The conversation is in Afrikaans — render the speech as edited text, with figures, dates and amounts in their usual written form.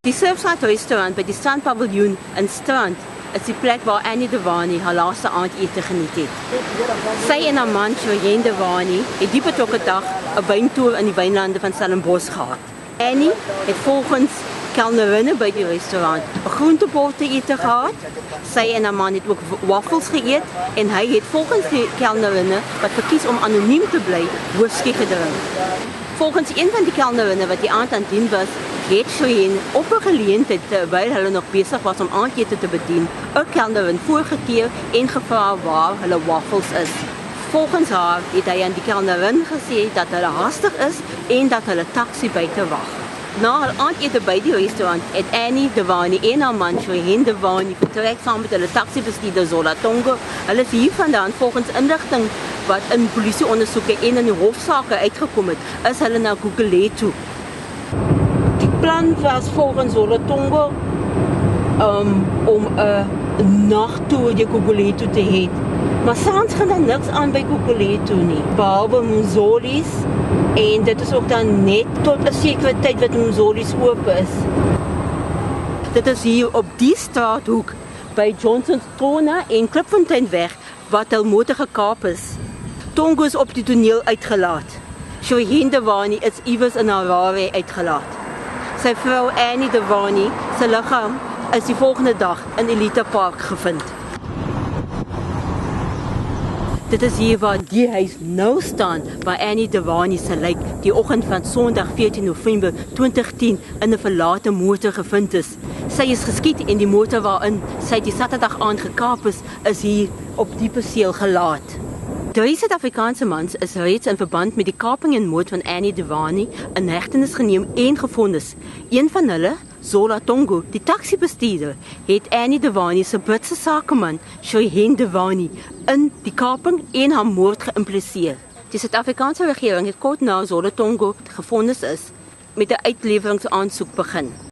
Die Surfside restaurant by die Strandpaviljoen in Strand is die plek waar Annie Devani haar laaste aandete geniet het. Sy en haar man, Shoyen Devani, het die betrokke dag 'n wyntoer in die wynlande van Stellenbosch gehad. Annie het volgens kelnerinne by die restaurant 'n groentebord te ete gehad. Sy en haar man het ook waffels geëet en hy het volgens die kelnerinne wat verkies om anoniem te bly, whisky gedrink. Volgens een van die kelnerinne wat die aand aan dien was, het Shoyen op 'n geleentheid terwyl hulle nog besig was om aandete te bedien, 'n kelnerin voorgekeer en gevra waar hulle waffels is. Volgens haar het hy aan die kelnerin gesê dat hulle haastig is en dat hulle taxi buite wag. Na hul aandete by die restaurant het Annie Devani en haar man Shoyen Devani vertrek saam met hulle taxibestuurder Zola Tongo. Hulle is hiervandaan volgens inligting wat in polisieondersoeke en in die hofsaake uitgekom het, is hulle na Gugulethu. Die plan was volgens Zola Tongo om 'n nagtoer deur Gugulethu te hê. Maar saans gaan daar niks aan by Gugulethu nie, behalwe Mzolis, en dit is ook dan net tot 'n sekere tyd wat Mzolis oop is. Dit is hier op die straathoek by Johnson's Trona en Klipfonteinweg wat hul motor gekaap is. Tongo is op die toneel uitgelaat. Shoyen Devani is iewers in Harare uitgelaat. Sy vrou Annie Devani se liggaam is die volgende dag in Elite Park gevind. Dit is hier waar die huis nou staan, waar Annie Devani se lijk die oggend van Sondag 14 November 2010 in 'n verlate motor gevind is. Sy is geskiet en die motor waarin sy die Saterdag aand gekaap is hier op die perseel gelaat. 3 Suid-Afrikaanse mans is reeds in verband met die kaping en moord van Annie Devani in hegtenis geneem en gevonnis. Een van hulle, Zola Tongo, die taxibestuurder, het Annie Devani se Britse sakeman, Shoyen Devani, in die kaping en haar moord geïmpliseer. Die Suid-Afrikaanse regering het kort na Zola Tongo gevonnis is, met 'n uitleweringsaansoek begin.